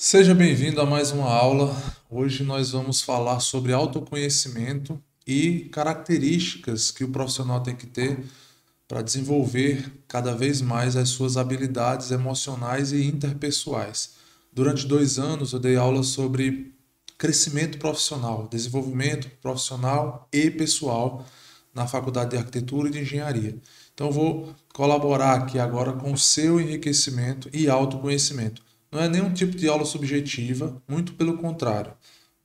Seja bem-vindo a mais uma aula. Hoje nós vamos falar sobre autoconhecimento e características que o profissional tem que ter para desenvolver cada vez mais as suas habilidades emocionais e interpessoais. Durante 2 anos eu dei aula sobre crescimento profissional, desenvolvimento profissional e pessoal na Faculdade de Arquitetura e de Engenharia. Então eu vou colaborar aqui agora com o seu enriquecimento e autoconhecimento. Não é nenhum tipo de aula subjetiva, muito pelo contrário.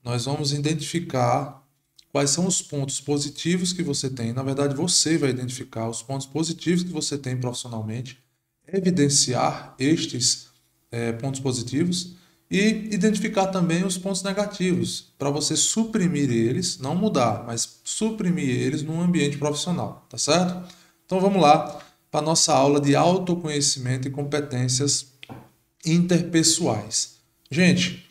Nós vamos identificar quais são os pontos positivos que você tem. Na verdade, você vai identificar os pontos positivos que você tem profissionalmente, evidenciar estes pontos positivos e identificar também os pontos negativos, para você suprimir eles, não mudar, mas suprimir eles no ambiente profissional, tá certo? Então vamos lá para a nossa aula de autoconhecimento e competências interpessoais. Gente,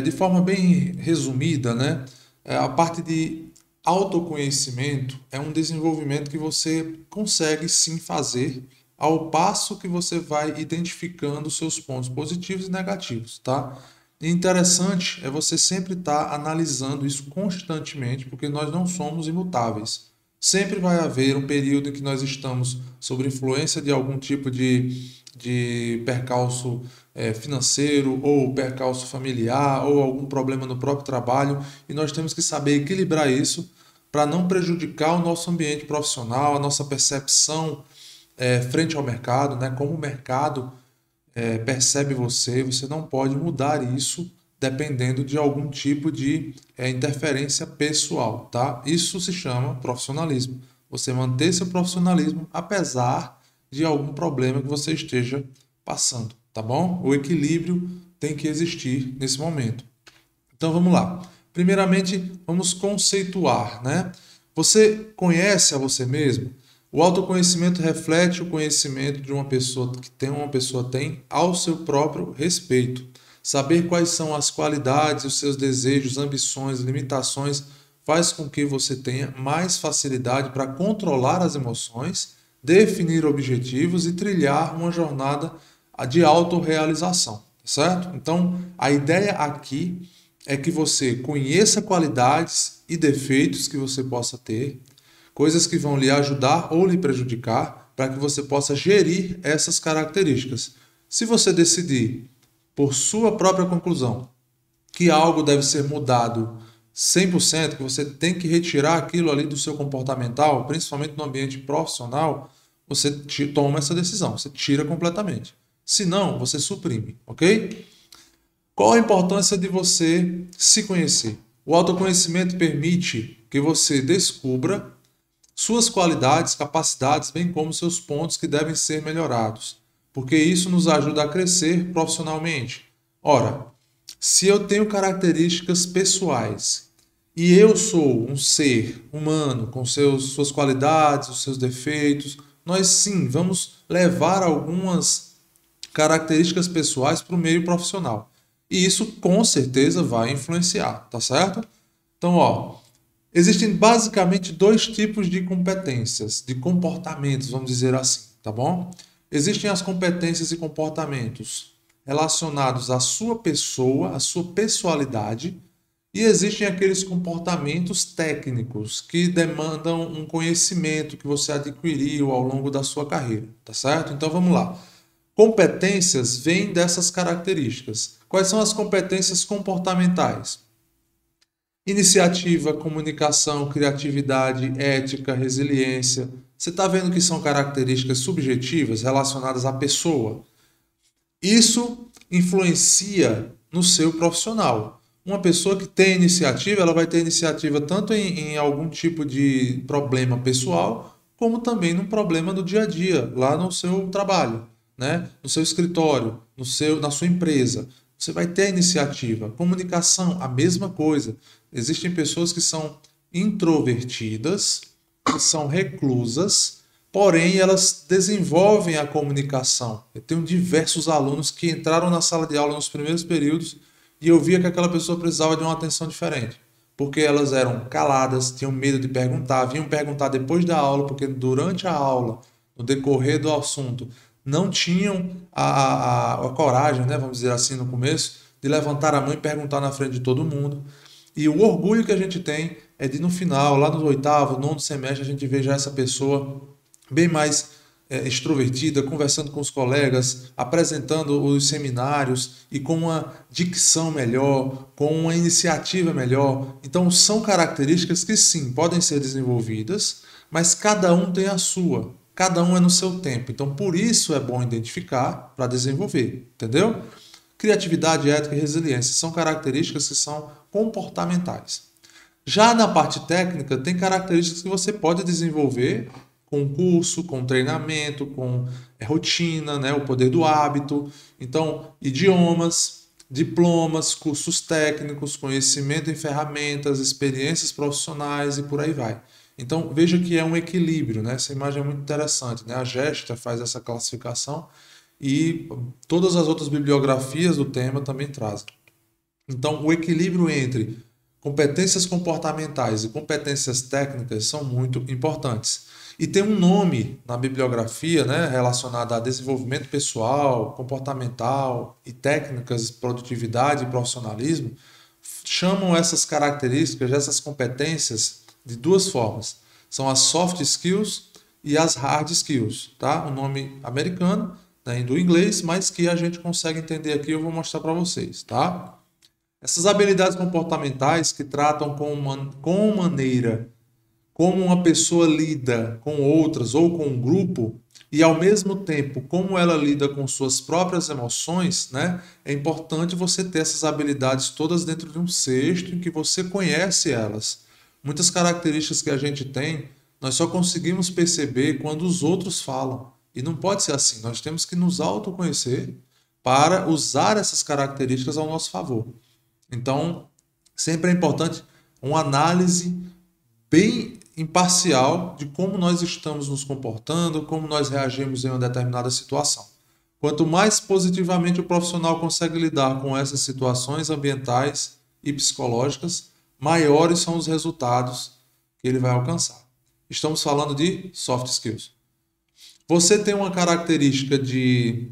de forma bem resumida, né, a parte de autoconhecimento é um desenvolvimento que você consegue sim fazer ao passo que você vai identificando os seus pontos positivos e negativos, tá? E interessante é você sempre estar analisando isso constantemente, porque nós não somos imutáveis. Sempre vai haver um período em que nós estamos sob influência de algum tipo de percalço financeiro ou percalço familiar ou algum problema no próprio trabalho, e nós temos que saber equilibrar isso para não prejudicar o nosso ambiente profissional, a nossa percepção frente ao mercado, né? Como o mercado percebe você, você não pode mudar isso dependendo de algum tipo de interferência pessoal, tá? Isso se chama profissionalismo. Você manter seu profissionalismo apesar de algum problema que você esteja passando, tá bom? O equilíbrio tem que existir nesse momento. Então vamos lá. Primeiramente, vamos conceituar, né? Você conhece a você mesmo? O autoconhecimento reflete o conhecimento de uma pessoa tem ao seu próprio respeito. Saber quais são as qualidades, os seus desejos, ambições, limitações faz com que você tenha mais facilidade para controlar as emoções, definir objetivos e trilhar uma jornada de autorrealização, certo? Então, a ideia aqui é que você conheça qualidades e defeitos que você possa ter, coisas que vão lhe ajudar ou lhe prejudicar, para que você possa gerir essas características. Se você decidir, por sua própria conclusão, que algo deve ser mudado 100%, que você tem que retirar aquilo ali do seu comportamental, principalmente no ambiente profissional, você toma essa decisão, você tira completamente. Se não, você suprime, ok? Qual a importância de você se conhecer? O autoconhecimento permite que você descubra suas qualidades, capacidades, bem como seus pontos que devem ser melhorados, porque isso nos ajuda a crescer profissionalmente. Ora, se eu tenho características pessoais e eu sou um ser humano com suas qualidades, os seus defeitos, nós sim vamos levar algumas características pessoais para o meio profissional. E isso com certeza vai influenciar, tá certo? Então, ó, existem basicamente dois tipos de competências, de comportamentos, vamos dizer assim, tá bom? Existem as competências e comportamentos relacionados à sua pessoa, à sua pessoalidade, e existem aqueles comportamentos técnicos que demandam um conhecimento que você adquiriu ao longo da sua carreira, tá certo? Então vamos lá. Competências vêm dessas características. Quais são as competências comportamentais? Iniciativa, comunicação, criatividade, ética, resiliência. Você está vendo que são características subjetivas relacionadas à pessoa. Isso influencia no seu profissional. Uma pessoa que tem iniciativa, ela vai ter iniciativa tanto em algum tipo de problema pessoal, como também num problema do dia a dia, lá no seu trabalho, né? No seu escritório, na sua empresa. Você vai ter iniciativa. Comunicação, a mesma coisa. Existem pessoas que são introvertidas, que são reclusas, porém elas desenvolvem a comunicação. Eu tenho diversos alunos que entraram na sala de aula nos primeiros períodos e eu via que aquela pessoa precisava de uma atenção diferente, porque elas eram caladas, tinham medo de perguntar, vinham perguntar depois da aula, porque durante a aula, no decorrer do assunto, não tinham a coragem, né, vamos dizer assim, no começo, de levantar a mão e perguntar na frente de todo mundo. E o orgulho que a gente tem é de no final, lá no oitavo, nono semestre, a gente vê já essa pessoa bem mais extrovertida, conversando com os colegas, apresentando os seminários e com uma dicção melhor, com uma iniciativa melhor. Então, são características que sim, podem ser desenvolvidas, mas cada um tem a sua, cada um é no seu tempo. Então, por isso é bom identificar para desenvolver, entendeu? Criatividade, ética e resiliência são características que são comportamentais. Já na parte técnica, tem características que você pode desenvolver com curso, com treinamento, com rotina, né? O poder do hábito. Então, idiomas, diplomas, cursos técnicos, conhecimento em ferramentas, experiências profissionais e por aí vai. Então, veja que é um equilíbrio, né? Essa imagem é muito interessante, né? A Gesta faz essa classificação e todas as outras bibliografias do tema também trazem. Então, o equilíbrio entre competências comportamentais e competências técnicas são muito importantes. E tem um nome na bibliografia, né, relacionado a desenvolvimento pessoal, comportamental e técnicas, produtividade e profissionalismo, chamam essas características, essas competências de duas formas. São as soft skills e as hard skills, tá? Um nome americano, né, do inglês, mas que a gente consegue entender aqui, eu vou mostrar para vocês, tá? Essas habilidades comportamentais que tratam com maneira como uma pessoa lida com outras ou com um grupo e ao mesmo tempo como ela lida com suas próprias emoções, né? É importante você ter essas habilidades todas dentro de um cesto em que você conhece elas. Muitas características que a gente tem, nós só conseguimos perceber quando os outros falam. E não pode ser assim. Nós temos que nos autoconhecer para usar essas características ao nosso favor. Então, sempre é importante uma análise bem imparcial de como nós estamos nos comportando, como nós reagimos em uma determinada situação. Quanto mais positivamente o profissional consegue lidar com essas situações ambientais e psicológicas, maiores são os resultados que ele vai alcançar. Estamos falando de soft skills. Você tem uma característica de,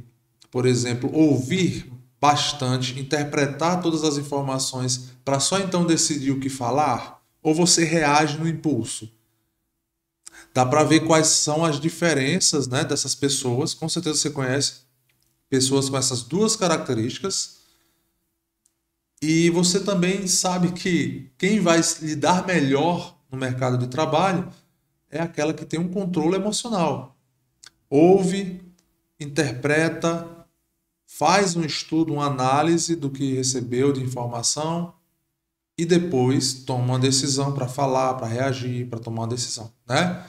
por exemplo, ouvir bastante, interpretar todas as informações para só então decidir o que falar? Ou você reage no impulso? Dá para ver quais são as diferenças, né, dessas pessoas. Com certeza você conhece pessoas com essas duas características. E você também sabe que quem vai lidar melhor no mercado de trabalho é aquela que tem um controle emocional. Ouve, interpreta, faz um estudo, uma análise do que recebeu de informação e depois toma uma decisão para falar, para reagir, para tomar uma decisão, né?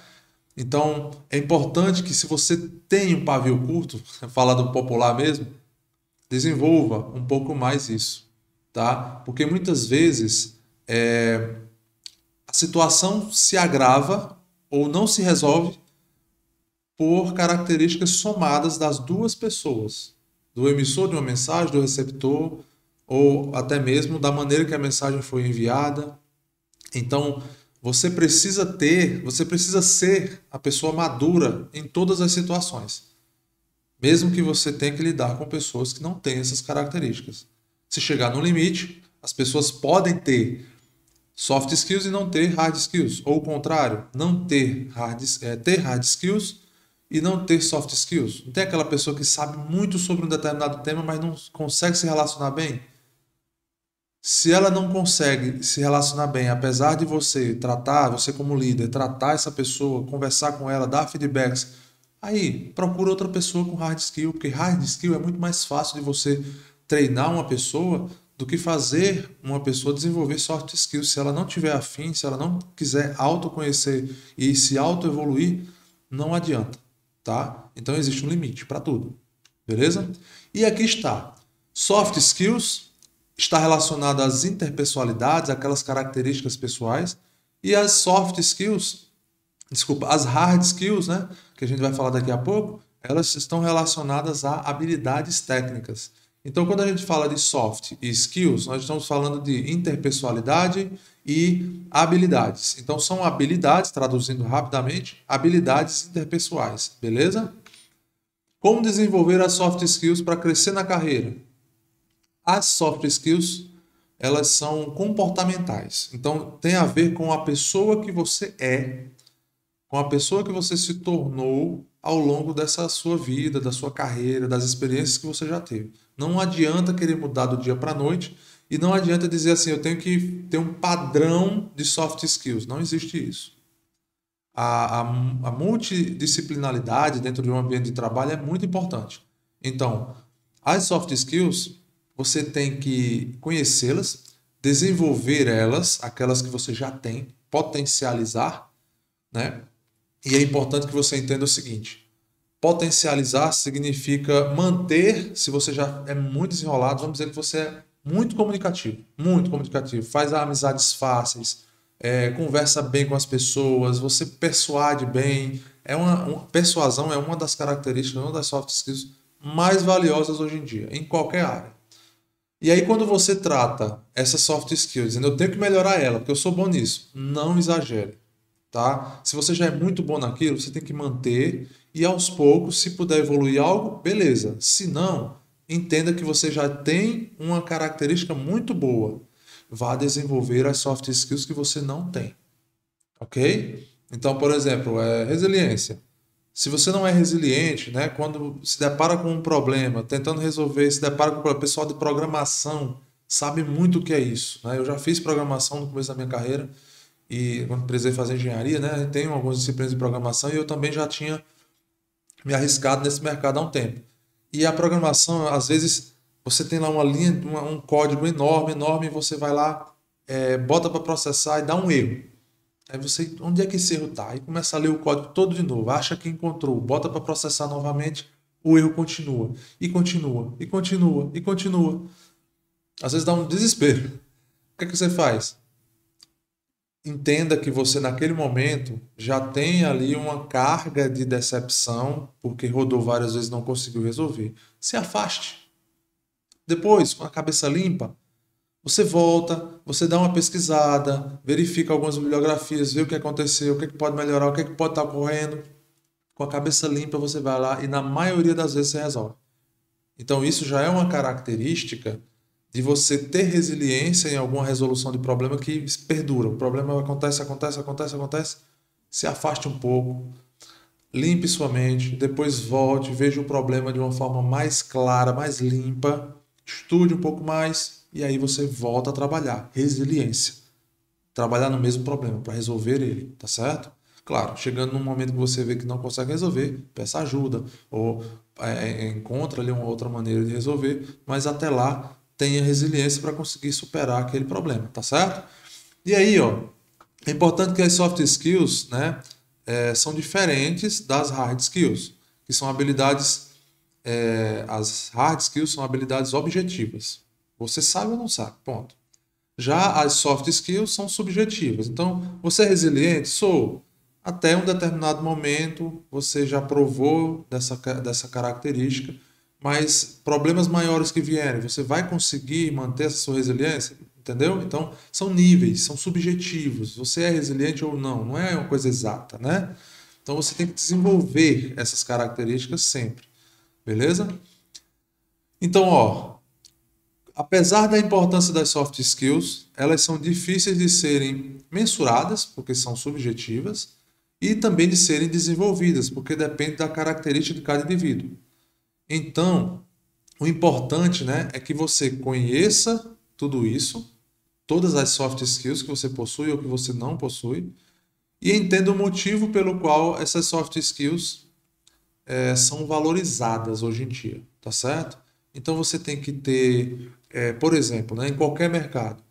Então, é importante que se você tem um pavio curto, falar do popular mesmo, desenvolva um pouco mais isso, tá? Porque muitas vezes a situação se agrava ou não se resolve por características somadas das duas pessoas, do emissor de uma mensagem, do receptor, ou até mesmo da maneira que a mensagem foi enviada. Então, você precisa ser a pessoa madura em todas as situações, mesmo que você tenha que lidar com pessoas que não têm essas características. Se chegar no limite, as pessoas podem ter soft skills e não ter hard skills, ou o contrário, não ter ter hard skills e não ter soft skills. Não tem aquela pessoa que sabe muito sobre um determinado tema, mas não consegue se relacionar bem? Se ela não consegue se relacionar bem, apesar de você como líder, tratar essa pessoa, conversar com ela, dar feedbacks, aí procura outra pessoa com hard skill, porque hard skill é muito mais fácil de você treinar uma pessoa do que fazer uma pessoa desenvolver soft skills. Se ela não tiver afim, se ela não quiser autoconhecer e se autoevoluir, não adianta, tá? Então existe um limite para tudo, beleza? E aqui está, soft skills está relacionado às interpessoalidades, aquelas características pessoais, e as soft skills, as hard skills, né, que a gente vai falar daqui a pouco, elas estão relacionadas a habilidades técnicas. Então, quando a gente fala de soft e skills, nós estamos falando de interpessoalidade e habilidades. Então, são habilidades, traduzindo rapidamente, habilidades interpessoais, beleza? Como desenvolver as soft skills para crescer na carreira? As soft skills, elas são comportamentais. Então, tem a ver com a pessoa que você é, com a pessoa que você se tornou ao longo dessa sua vida, da sua carreira, das experiências que você já teve. Não adianta querer mudar do dia para a noite e não adianta dizer assim, eu tenho que ter um padrão de soft skills. Não existe isso. A multidisciplinaridade dentro de um ambiente de trabalho é muito importante. Então, as soft skills, você tem que conhecê-las, desenvolver elas, aquelas que você já tem, potencializar, né? E é importante que você entenda o seguinte: potencializar significa manter, se você já é muito desenrolado, vamos dizer que você é muito comunicativo, faz amizades fáceis, conversa bem com as pessoas, você persuade bem. Persuasão é uma das características, uma das soft skills mais valiosas hoje em dia, em qualquer área. E aí, quando você trata essas soft skills, dizendo eu tenho que melhorar ela, porque eu sou bom nisso, não exagere, tá? Se você já é muito bom naquilo, você tem que manter e aos poucos, se puder evoluir algo, beleza. Se não, entenda que você já tem uma característica muito boa. Vá desenvolver as soft skills que você não tem, ok? Então, por exemplo, resiliência. Se você não é resiliente, né, quando se depara com um problema, tentando resolver, se depara com o pessoal de programação, sabe muito o que é isso, né? Eu já fiz programação no começo da minha carreira e quando precisei fazer engenharia, né, tenho algumas disciplinas de programação e eu também já tinha me arriscado nesse mercado há um tempo. E a programação, às vezes, você tem lá uma linha, um código enorme, enorme, e você vai lá, bota para processar e dá um erro. Aí você, onde é que esse erro está? Aí começa a ler o código todo de novo, acha que encontrou, bota para processar novamente, o erro continua, e continua, e continua, e continua. Às vezes dá um desespero. O que é que você faz? Entenda que você, naquele momento, já tem ali uma carga de decepção, porque rodou várias vezes e não conseguiu resolver. Se afaste. Depois, com a cabeça limpa, você volta, você dá uma pesquisada, verifica algumas bibliografias, vê o que aconteceu, o que pode melhorar, o que pode estar ocorrendo. Com a cabeça limpa, você vai lá e, na maioria das vezes, você resolve. Então, isso já é uma característica de você ter resiliência em alguma resolução de problema que perdura. O problema acontece, acontece, acontece, acontece. Se afaste um pouco, limpe sua mente, depois volte, veja o problema de uma forma mais clara, mais limpa, estude um pouco mais e aí você volta a trabalhar. Resiliência. Trabalhar no mesmo problema para resolver ele, tá certo? Claro, chegando num momento que você vê que não consegue resolver, peça ajuda ou encontra ali uma outra maneira de resolver, mas até lá tenha resiliência para conseguir superar aquele problema, tá certo? E aí, ó, é importante que as soft skills, né, são diferentes das hard skills, que são habilidades, as hard skills são habilidades objetivas. Você sabe ou não sabe, ponto. Já as soft skills são subjetivas. Então, você é resiliente? Sou. Até um determinado momento você já provou dessa característica, mas problemas maiores que vierem, você vai conseguir manter essa sua resiliência? Entendeu? Então, são níveis, são subjetivos. Você é resiliente ou não, não é uma coisa exata, né? Então, você tem que desenvolver essas características sempre, beleza? Então, ó, apesar da importância das soft skills, elas são difíceis de serem mensuradas, porque são subjetivas, e também de serem desenvolvidas, porque depende da característica de cada indivíduo. Então, o importante, né, é que você conheça tudo isso, todas as soft skills que você possui ou que você não possui, e entenda o motivo pelo qual essas soft skills são valorizadas hoje em dia, tá certo? Então você tem que ter, por exemplo, né, em qualquer mercado,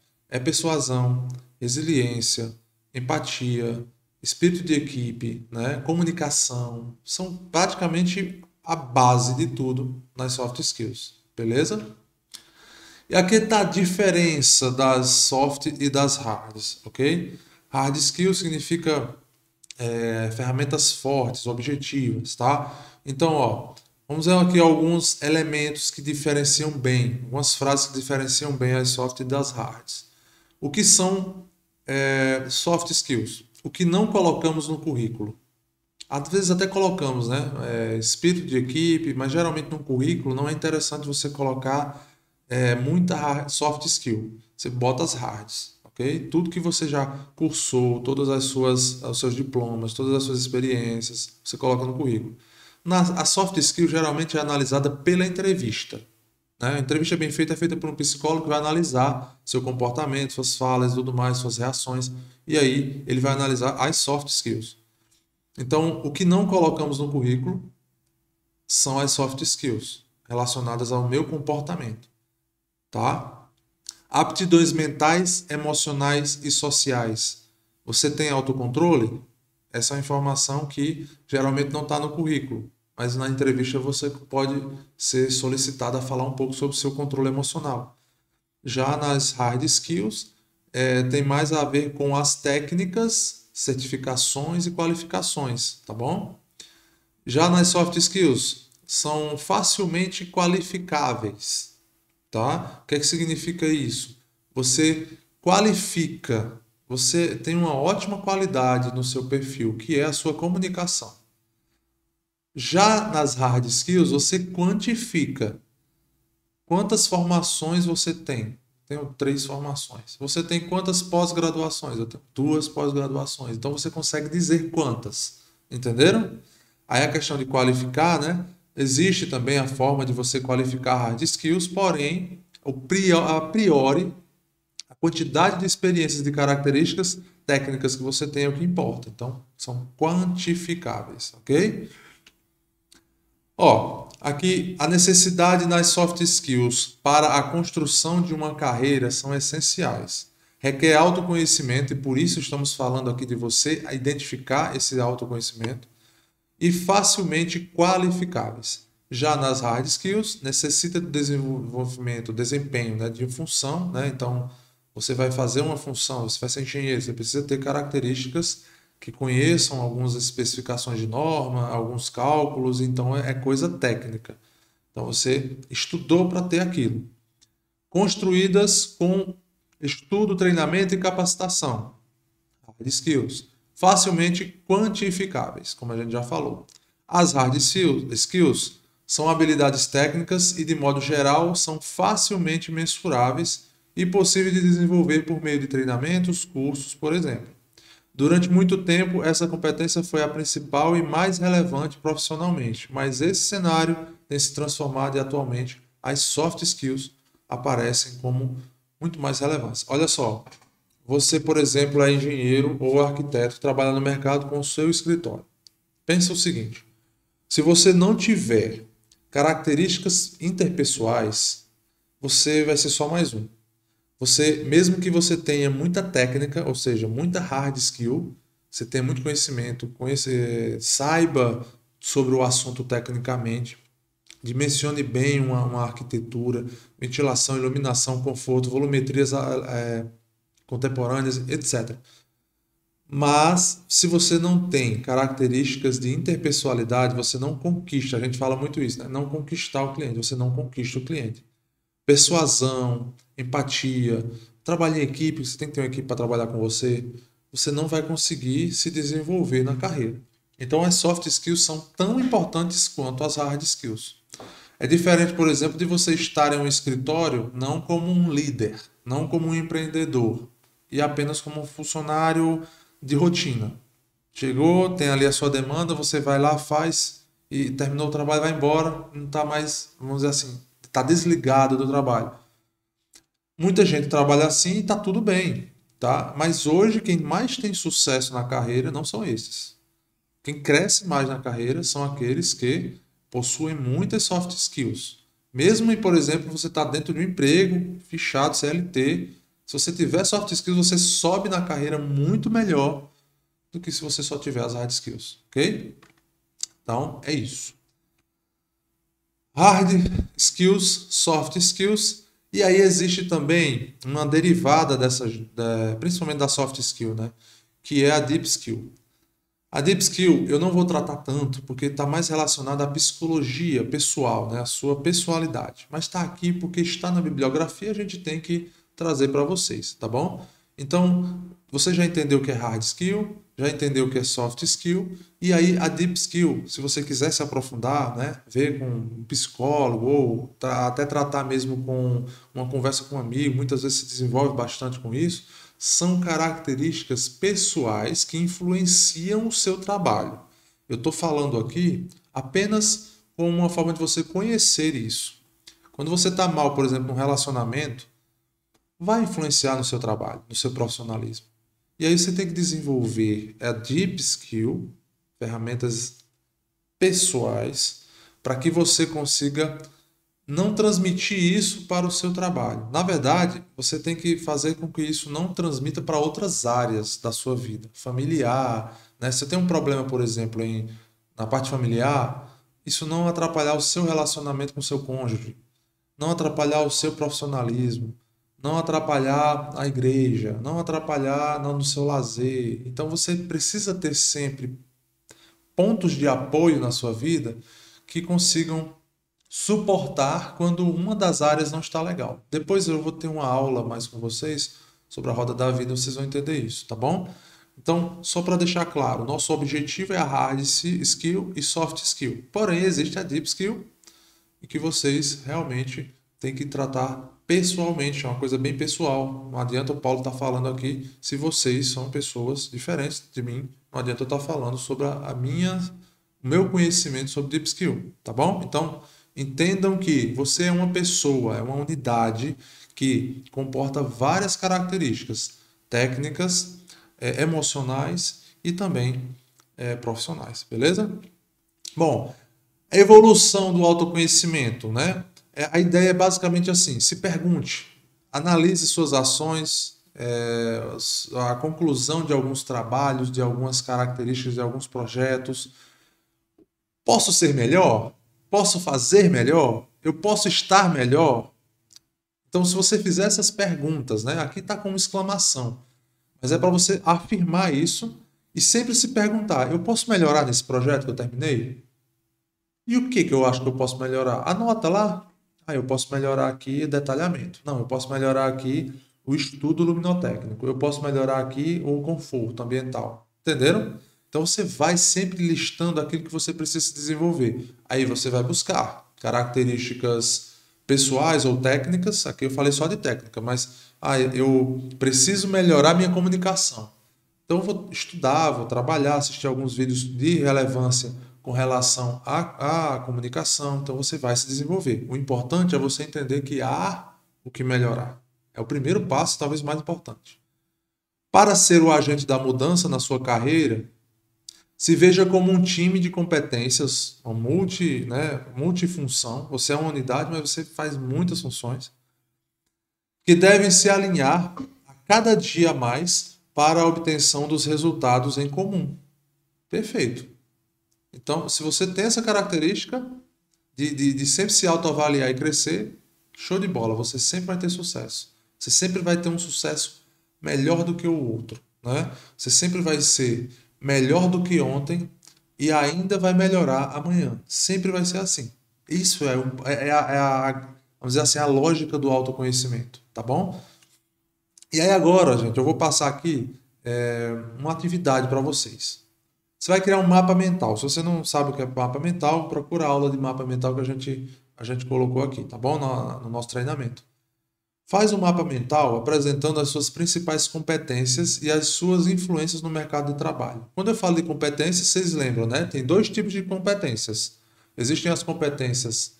persuasão, resiliência, empatia, espírito de equipe, né, comunicação, são praticamente a base de tudo nas soft skills, beleza? E aqui está a diferença das soft e das hards, ok? Hard skill significa ferramentas fortes, objetivas, tá? Então, ó, vamos ver aqui alguns elementos que diferenciam bem, algumas frases que diferenciam bem as soft e das hards. O que são soft skills? O que não colocamos no currículo. Às vezes até colocamos, né? Espírito de equipe, mas geralmente no currículo não é interessante você colocar muita soft skill. Você bota as hards, ok? Tudo que você já cursou, todas os seus diplomas, todas as suas experiências, você coloca no currículo. A soft skill geralmente é analisada pela entrevista. Né? A entrevista bem feita é feita por um psicólogo que vai analisar seu comportamento, suas falas e tudo mais, suas reações. E aí ele vai analisar as soft skills. Então, o que não colocamos no currículo são as soft skills relacionadas ao meu comportamento. Tá? Aptidões mentais, emocionais e sociais. Você tem autocontrole? Essa é uma informação que geralmente não está no currículo, mas na entrevista você pode ser solicitado a falar um pouco sobre o seu controle emocional. Já nas hard skills, tem mais a ver com as técnicas, certificações e qualificações, tá bom? Já nas soft skills, são facilmente qualificáveis, tá? O que é que significa isso? Você qualifica, você tem uma ótima qualidade no seu perfil, que é a sua comunicação. Já nas hard skills, você quantifica quantas formações você tem. Tenho 3 formações. Você tem quantas pós-graduações? Eu tenho 2 pós-graduações. Então você consegue dizer quantas. Entenderam? Aí a questão de qualificar, né? Existe também a forma de você qualificar hard skills, porém, a priori, a quantidade de experiências e de características técnicas que você tem é o que importa. Então, são quantificáveis, ok? Ó, aqui a necessidade nas soft skills para a construção de uma carreira são essenciais. Requer autoconhecimento e por isso estamos falando aqui de você identificar esse autoconhecimento e facilmente qualificáveis. Já nas hard skills, necessita de desenvolvimento, desempenho, né, de função, né? Então, você vai fazer uma função, você vai ser engenheiro, você precisa ter características que conheçam algumas especificações de norma, alguns cálculos, então é coisa técnica. Então você estudou para ter aquilo. Construídas com estudo, treinamento e capacitação. Hard skills. Facilmente quantificáveis, como a gente já falou. As hard skills são habilidades técnicas e, de modo geral, são facilmente mensuráveis e possíveis de desenvolver por meio de treinamentos, cursos, por exemplo. Durante muito tempo, essa competência foi a principal e mais relevante profissionalmente, mas esse cenário tem se transformado e atualmente as soft skills aparecem como muito mais relevantes. Olha só, você, por exemplo, é engenheiro ou arquiteto, trabalha no mercado com o seu escritório. Pensa o seguinte, se você não tiver características interpessoais, você vai ser só mais um. Você, mesmo que você tenha muita técnica, ou seja, muita hard skill, você tenha muito conhecimento, saiba sobre o assunto tecnicamente, dimensione bem uma arquitetura, ventilação, iluminação, conforto, volumetrias contemporâneas, etc. Mas, se você não tem características de interpessoalidade, você não conquista, a gente fala muito isso, né? Não conquistar o cliente, você não conquista o cliente. Persuasão, empatia, trabalho em equipe, você tem que ter uma equipe para trabalhar com você, você não vai conseguir se desenvolver na carreira. Então as soft skills são tão importantes quanto as hard skills. É diferente, por exemplo, de você estar em um escritório não como um líder, não como um empreendedor, e apenas como um funcionário de rotina. Chegou, tem ali a sua demanda, você vai lá, faz, e terminou o trabalho, vai embora, não está mais, vamos dizer assim, está desligado do trabalho. Muita gente trabalha assim e está tudo bem, tá? Mas hoje quem mais tem sucesso na carreira não são esses. Quem cresce mais na carreira são aqueles que possuem muitas soft skills. Mesmo, por exemplo, você está dentro de um emprego, fichado, CLT, se você tiver soft skills, você sobe na carreira muito melhor do que se você só tiver as hard skills, ok? Então, é isso. Hard skills, soft skills, e aí existe também uma derivada dessas, principalmente da soft skill, né? Que é a deep skill. A deep skill eu não vou tratar tanto, porque está mais relacionada à psicologia pessoal, né? A sua pessoalidade. Mas está aqui porque está na bibliografia, a gente tem que trazer para vocês, tá bom? Então, você já entendeu o que é hard skill, já entendeu o que é soft skill, e aí a deep skill, se você quiser se aprofundar, né, ver com um psicólogo ou até tratar mesmo com uma conversa com um amigo, muitas vezes se desenvolve bastante com isso, são características pessoais que influenciam o seu trabalho. Eu estou falando aqui apenas como uma forma de você conhecer isso. Quando você está mal, por exemplo, num relacionamento, vai influenciar no seu trabalho, no seu profissionalismo. E aí você tem que desenvolver a deep skill, ferramentas pessoais, para que você consiga não transmitir isso para o seu trabalho. Na verdade, você tem que fazer com que isso não transmita para outras áreas da sua vida, familiar, né? Se você tem um problema, por exemplo, na parte familiar, isso não atrapalhar o seu relacionamento com o seu cônjuge, não atrapalhar o seu profissionalismo, não atrapalhar a igreja, não atrapalhar no seu lazer. Então você precisa ter sempre pontos de apoio na sua vida que consigam suportar quando uma das áreas não está legal. Depois eu vou ter uma aula mais com vocês sobre a roda da vida, vocês vão entender isso, tá bom? Então, só para deixar claro, nosso objetivo é a hard skill e soft skill. Porém, existe a deep skill e que vocês realmente têm que tratar pessoalmente, é uma coisa bem pessoal. Não adianta o Paulo estar falando aqui se vocês são pessoas diferentes de mim. Não adianta eu estar falando sobre o meu conhecimento sobre deep skill, tá bom? Então, entendam que você é uma pessoa, é uma unidade que comporta várias características técnicas, emocionais e também profissionais, beleza? Bom, a evolução do autoconhecimento, né? A ideia é basicamente assim: se pergunte, analise suas ações, a conclusão de alguns trabalhos, de algumas características, de alguns projetos. Posso ser melhor? Posso fazer melhor? Eu posso estar melhor? Então, se você fizer essas perguntas, né? Aqui está com uma exclamação, mas é para você afirmar isso e sempre se perguntar: eu posso melhorar nesse projeto que eu terminei? E o que eu acho que eu posso melhorar? Anota lá. Eu posso melhorar aqui o detalhamento. Não, eu posso melhorar aqui o estudo luminotécnico. Eu posso melhorar aqui o conforto ambiental. Entenderam? Então você vai sempre listando aquilo que você precisa se desenvolver. Aí você vai buscar características pessoais ou técnicas. Aqui eu falei só de técnica, mas eu preciso melhorar minha comunicação. Então eu vou estudar, vou trabalhar, assistir alguns vídeos de relevância com relação à comunicação, então você vai se desenvolver. O importante é você entender que há o que melhorar. É o primeiro passo, talvez mais importante. Para ser o agente da mudança na sua carreira, se veja como um time de competências, multifunção. Você é uma unidade, mas você faz muitas funções, que devem se alinhar a cada dia mais para a obtenção dos resultados em comum. Perfeito. Então, se você tem essa característica de sempre se autoavaliar e crescer, show de bola, você sempre vai ter sucesso. Você sempre vai ter um sucesso melhor do que o outro, né? Você sempre vai ser melhor do que ontem e ainda vai melhorar amanhã. Sempre vai ser assim. Isso vamos dizer assim, a lógica do autoconhecimento, tá bom? E aí agora, gente, eu vou passar aqui uma atividade para vocês. Você vai criar um mapa mental. Se você não sabe o que é mapa mental, procura a aula de mapa mental que a gente colocou aqui, tá bom? No nosso treinamento. Faz um mapa mental apresentando as suas principais competências e as suas influências no mercado de trabalho. Quando eu falo de competências, vocês lembram, né? Tem dois tipos de competências. Existem as competências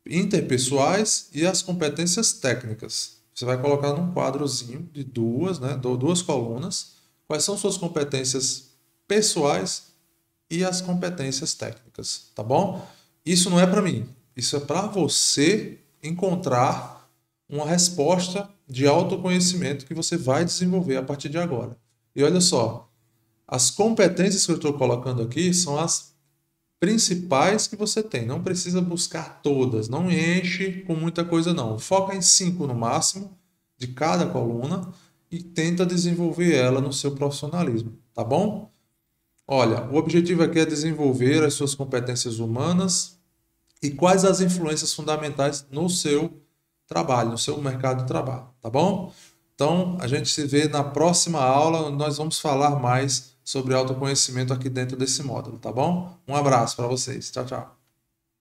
interpessoais e as competências técnicas. Você vai colocar num quadrozinho de duas colunas. Quais são suas competências pessoais e as competências técnicas, tá bom? Isso não é para mim, isso é para você encontrar uma resposta de autoconhecimento que você vai desenvolver a partir de agora. E olha só, as competências que eu estou colocando aqui são as principais que você tem. Não precisa buscar todas, não enche com muita coisa não. Foca em 5 no máximo de cada coluna e tenta desenvolver ela no seu profissionalismo, tá bom? Olha, o objetivo aqui é desenvolver as suas competências humanas e quais as influências fundamentais no seu trabalho, no seu mercado de trabalho, tá bom? Então, a gente se vê na próxima aula, onde nós vamos falar mais sobre autoconhecimento aqui dentro desse módulo, tá bom? Um abraço para vocês. Tchau, tchau.